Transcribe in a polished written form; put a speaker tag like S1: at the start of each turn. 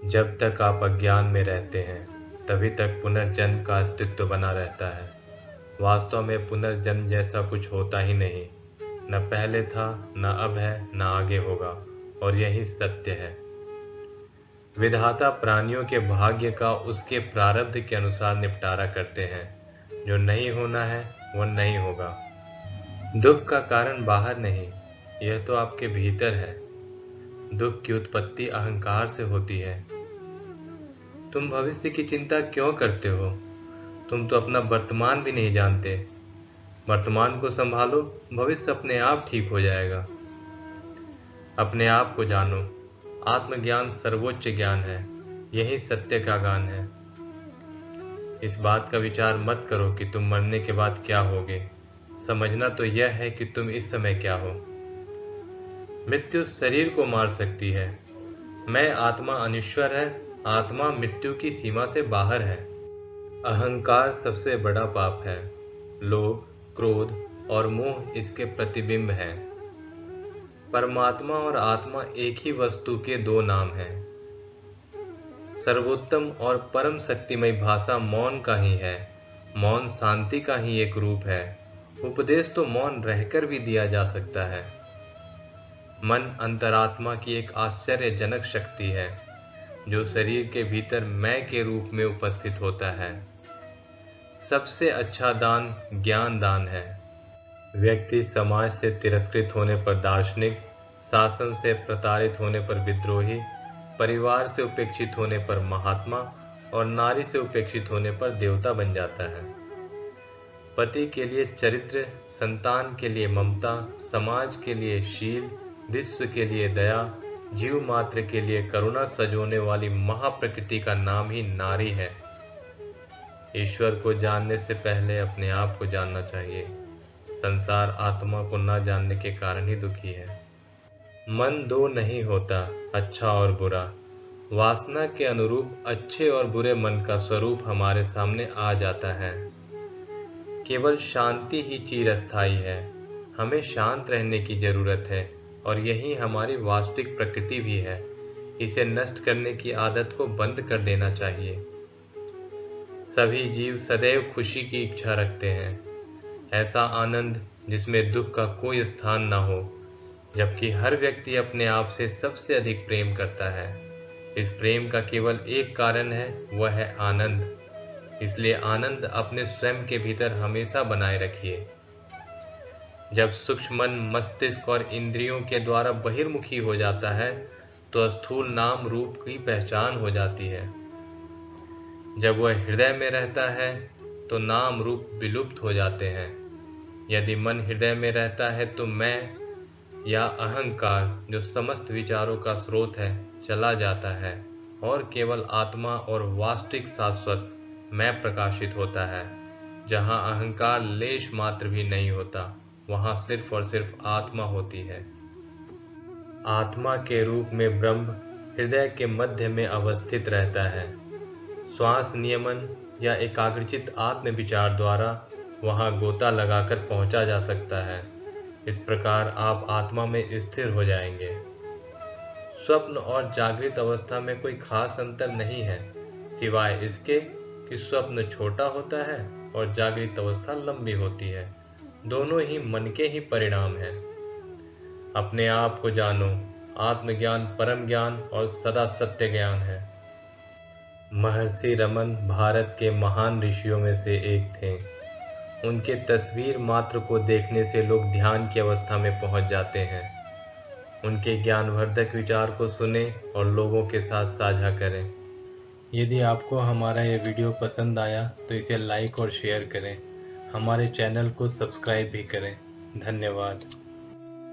S1: जब तक आप अज्ञान में रहते हैं तभी तक पुनर्जन्म का अस्तित्व बना रहता है। वास्तव में पुनर्जन्म जैसा कुछ होता ही नहीं। न पहले था, न अब है, न आगे होगा, और यही सत्य है। विधाता प्राणियों के भाग्य का उसके प्रारब्ध के अनुसार निपटारा करते हैं। जो नहीं होना है वह नहीं होगा। दुख का कारण बाहर नहीं, यह तो आपके भीतर है। दुख की उत्पत्ति अहंकार से होती है। तुम भविष्य की चिंता क्यों करते हो? तुम तो अपना वर्तमान भी नहीं जानते। वर्तमान को संभालो, भविष्य अपने आप ठीक हो जाएगा। अपने आप को जानो। आत्मज्ञान सर्वोच्च ज्ञान है। यही सत्य का गान है। इस बात का विचार मत करो कि तुम मरने के बाद क्या होगे। समझना तो यह है कि तुम इस समय क्या हो। मृत्यु शरीर को मार सकती है। मैं आत्मा अनश्वर है। आत्मा मृत्यु की सीमा से बाहर है। अहंकार सबसे बड़ा पाप है। लोभ, क्रोध और मोह इसके प्रतिबिंब हैं। परमात्मा और आत्मा एक ही वस्तु के दो नाम हैं। सर्वोत्तम और परम शक्तिमय भाषा मौन का ही है। मौन शांति का ही एक रूप है। उपदेश तो मौन रहकर भी दिया जा सकता है। मन अंतरात्मा की एक आश्चर्यजनक शक्ति है, जो शरीर के भीतर मैं के रूप में उपस्थित होता है। सबसे अच्छा दान ज्ञान दान है। व्यक्ति समाज से तिरस्कृत होने पर दार्शनिक, शासन से प्रताड़ित होने पर विद्रोही, परिवार से उपेक्षित होने पर महात्मा और नारी से उपेक्षित होने पर देवता बन जाता है। पति के लिए चरित्र, संतान के लिए ममता, समाज के लिए शील, विश्व के लिए दया, जीव मात्र के लिए करुणा सजोने वाली महाप्रकृति का नाम ही नारी है। ईश्वर को जानने से पहले अपने आप को जानना चाहिए। संसार आत्मा को न जानने के कारण ही दुखी है। मन दो नहीं होता, अच्छा और बुरा। वासना के अनुरूप अच्छे और बुरे मन का स्वरूप हमारे सामने आ जाता है। केवल शांति ही चिरस्थायी है। हमें शांत रहने की जरूरत है, और यही हमारी वास्तविक प्रकृति भी है। इसे नष्ट करने की आदत को बंद कर देना चाहिए। सभी जीव सदैव खुशी की इच्छा रखते हैं। ऐसा आनंद जिसमें दुख का कोई स्थान न हो, जबकि हर व्यक्ति अपने आप से सबसे अधिक प्रेम करता है। इस प्रेम का केवल एक कारण है, वह है आनंद। इसलिए आनंद अपने स्वयं के भीतर हमेशा बनाए रखिए। जब सूक्ष्म मन मस्तिष्क और इंद्रियों के द्वारा बहिर्मुखी हो जाता है, तो स्थूल नाम रूप की पहचान हो जाती है। जब वह हृदय में रहता है, तो नाम रूप विलुप्त हो जाते हैं। यदि मन हृदय में रहता है, तो मैं या अहंकार, जो समस्त विचारों का स्रोत है, चला जाता है, और केवल आत्मा और वास्तविक शाश्वत मैं प्रकाशित होता है। जहाँ अहंकार लेश मात्र भी नहीं होता, वहाँ सिर्फ और सिर्फ आत्मा होती है। आत्मा के रूप में ब्रह्म हृदय के मध्य में अवस्थित रहता है। श्वास नियमन या एकाग्रचित आत्म विचार द्वारा वहाँ गोता लगाकर पहुँचा जा सकता है। इस प्रकार आप आत्मा में स्थिर हो जाएंगे। स्वप्न और जागृत अवस्था में कोई खास अंतर नहीं है, सिवाय इसके कि स्वप्न छोटा होता है और जागृत अवस्था लंबी होती है। दोनों ही मन के ही परिणाम हैं। अपने आप को जानो। आत्मज्ञान परम ज्ञान और सदा सत्य ज्ञान है। महर्षि रमन भारत के महान ऋषियों में से एक थे। उनके तस्वीर मात्र को देखने से लोग ध्यान की अवस्था में पहुंच जाते हैं। उनके ज्ञानवर्धक विचार को सुने और लोगों के साथ साझा करें। यदि आपको हमारा यह वीडियो पसंद आया तो इसे लाइक और शेयर करें। हमारे चैनल को सब्सक्राइब भी करें। धन्यवाद।